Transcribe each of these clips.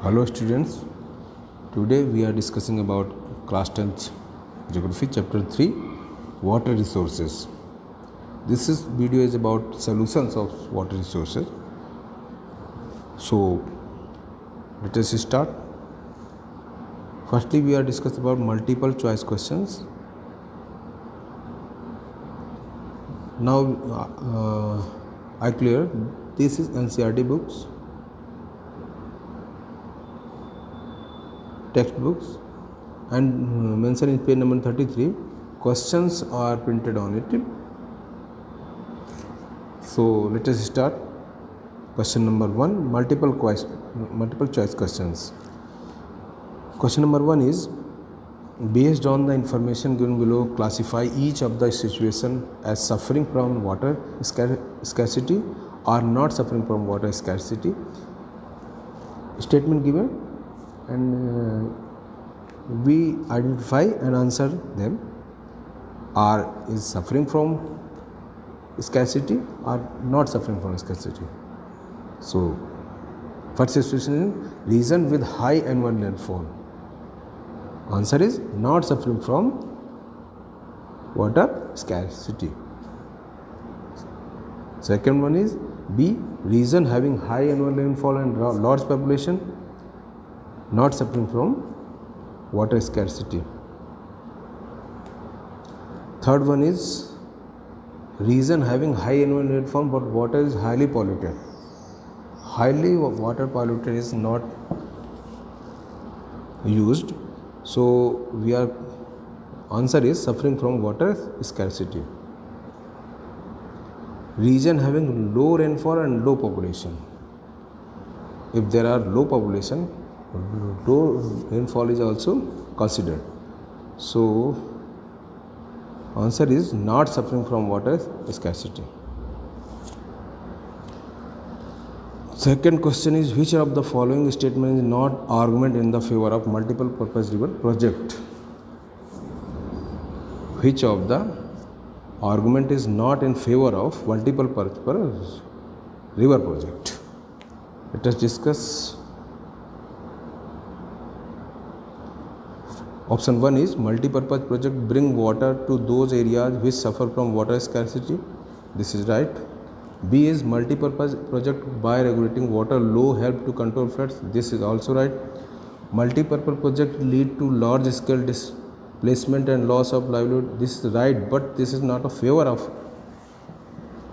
Hello students, today we are discussing about class 10th geography chapter 3 water resources. This video is about solutions of water resources. So let us start. Firstly we are discussing about multiple choice questions. Now I clear this is NCERT books, textbooks, and mentioned in page number 33. Questions are printed on it. So let us start. Question number 1, multiple choice questions. Question number 1 is, based on the information given below, classify each of the situation as suffering from water scarcity or not suffering from water scarcity. Statement given, and we identify and answer them. R is suffering from scarcity or not suffering from scarcity. So first situation is region with high annual rainfall. Answer is not suffering from water scarcity. Second one is B, region having high annual rainfall and large population, not suffering from water scarcity. Third one is region having high annual rainfall but water is highly polluted. Highly water polluted is not used, so answer is suffering from water scarcity. Region having low rainfall and low population. If there are low population, low rainfall is also considered. So answer is not suffering from water scarcity. Second question is, which of the following statement is not argument in the favor of multiple purpose river project? Which of the argument is not in favor of multiple purpose river project? Let us discuss. Option 1 is, multipurpose project bring water to those areas which suffer from water scarcity. This is right. B is, multipurpose project by regulating water low help to control floods. This is also right. Multipurpose project lead to large scale displacement and loss of livelihood. This is right, but this is not a favor of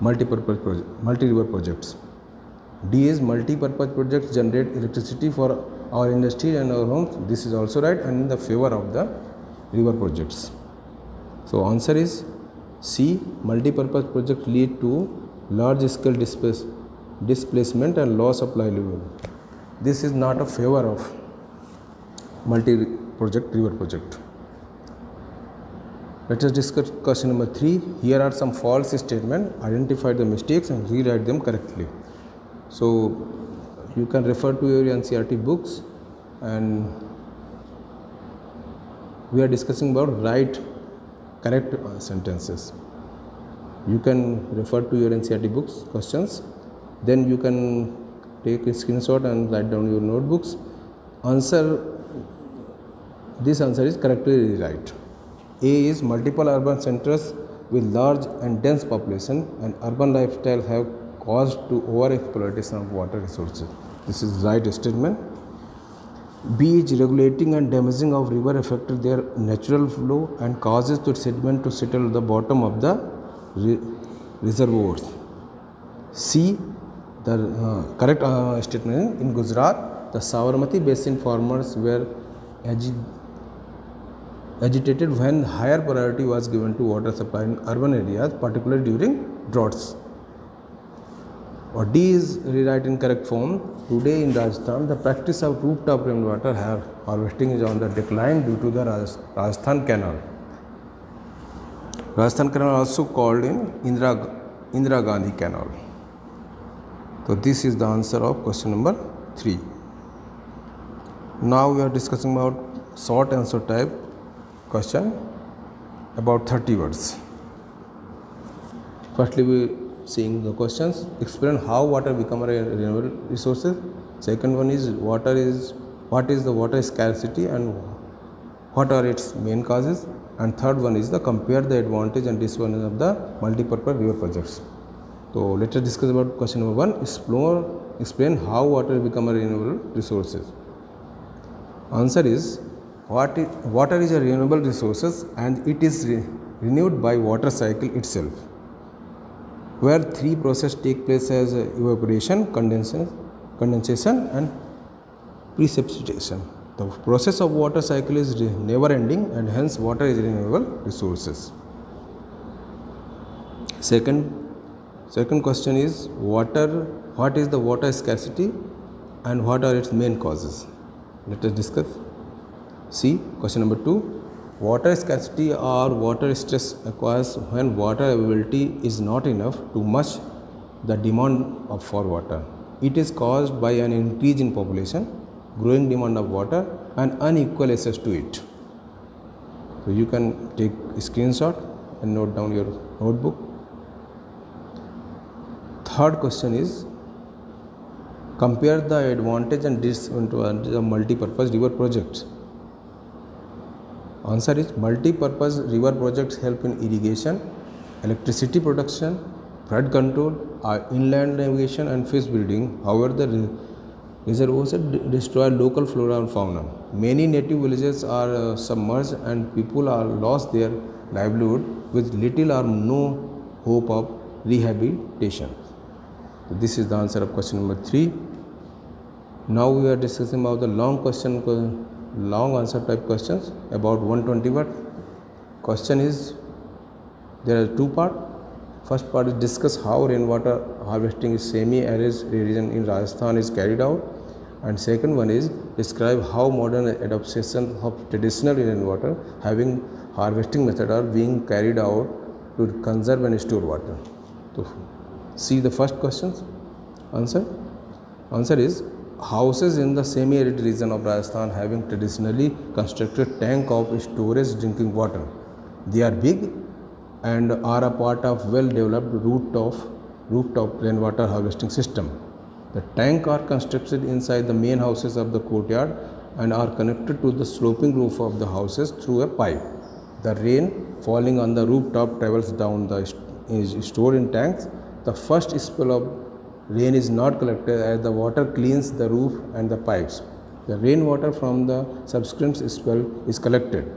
multipurpose project, multi-river projects. D is, multi-purpose projects generate electricity for our industry and our homes. This is also right and in the favor of the river projects. So answer is C, multi-purpose project lead to large scale displacement and loss of livelihood. This is not a favor of multi-project river project. Let us discuss question number 3. Here are some false statements. Identify the mistakes and rewrite them correctly. So you can refer to your NCERT books, and we are discussing about correct sentences. You can refer to your NCERT books questions, then you can take a screenshot and write down your notebooks. This answer is correctly right. A is, multiple urban centers with large and dense population and urban lifestyle have caused to over-exploitation of water resources. This is right statement. B is, regulating and damaging of river affected their natural flow and causes to sediment to settle the bottom of the reservoirs. C, the correct statement, in Gujarat, the Sabarmati basin farmers were agitated when higher priority was given to water supply in urban areas, particularly during droughts. Or D is rewrite in correct form. Today in Rajasthan, the practice of rooftop rainwater harvesting is on the decline due to the Rajasthan Canal. Rajasthan Canal also called in Indira Gandhi Canal. So this is the answer of question number 3. Now we are discussing about short answer type question about 30 words. Firstly, we seeing the questions. Explain how water become a renewable resources. Second one is what is the water scarcity and what are its main causes, and third one is the compare the advantage and disadvantage of the multi-purpose river projects. So let us discuss about question number 1. Explain how water become a renewable resources. Answer is water is a renewable resources and it is renewed by water cycle itself, where three processes take place as evaporation, condensation and precipitation. The process of water cycle is never ending and hence water is renewable resources. Second question is what is the water scarcity and what are its main causes. Let us discuss. See question number 2. Water scarcity or water stress occurs when water availability is not enough to match the demand for water. It is caused by an increase in population, growing demand of water and unequal access to it. So you can take a screenshot and note down your notebook. Third question is compare the advantage and disadvantage of multi-purpose river projects. Answer is multi-purpose river projects help in irrigation, electricity production, flood control, inland navigation and fish breeding. However, the reservoirs destroy local flora and fauna. Many native villages are submerged and people are lost their livelihood with little or no hope of rehabilitation. So this is the answer of question number 3. Now we are discussing about the long answer type questions about 120 word. Question is, there are two parts. First part is discuss how rainwater harvesting in semi-arid region in Rajasthan is carried out, and second one is describe how modern adaptation of traditional rainwater having harvesting method are being carried out to conserve and store water. So see the first questions. Answer is houses in the semi-arid region of Rajasthan having traditionally constructed tank of storage drinking water. They are big and are a part of well-developed rooftop rainwater harvesting system. The tank are constructed inside the main houses of the courtyard and are connected to the sloping roof of the houses through a pipe. The rain falling on the rooftop travels down is stored in tanks. The first spill of rain is not collected as the water cleans the roof and the pipes. The rainwater from the subsequent spill is collected.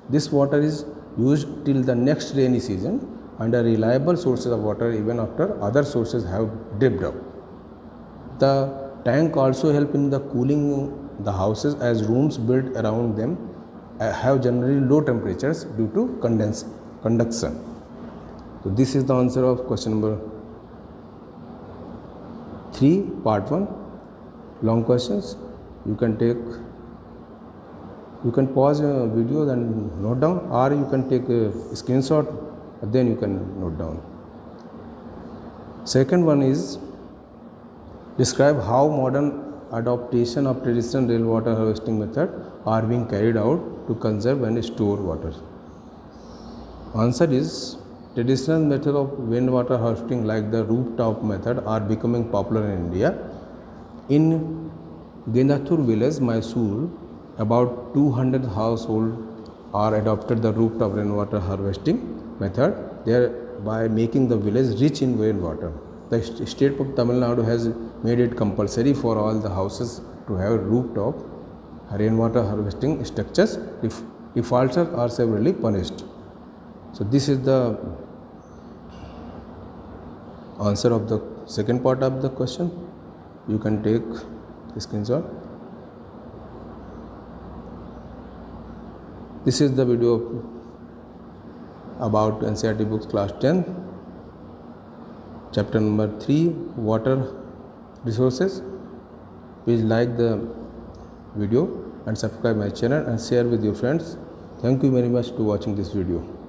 This water is used till the next rainy season and are reliable sources of water even after other sources have dripped out. The tank also help in the cooling the houses as rooms built around them have generally low temperatures due to conduction. So this is the answer of question number 3, part 1. Long questions. You can pause your video and note down, or you can take a screenshot, then you can note down. Second one is describe how modern adaptation of traditional rainwater harvesting method are being carried out to conserve and store water. Answer is traditional method of rainwater harvesting like the rooftop method are becoming popular in India. In Gendathur village, Mysore, about 200 households are adopted the rooftop rainwater harvesting method, thereby making the village rich in rainwater. The state of Tamil Nadu has made it compulsory for all the houses to have rooftop rainwater harvesting structures. If defaulters are severely punished. So this is the answer of the second part of the question. You can take a screenshot. This is the video about NCERT books class 10, chapter number 3, water resources. Please like the video and subscribe my channel and share with your friends. Thank you very much for watching this video.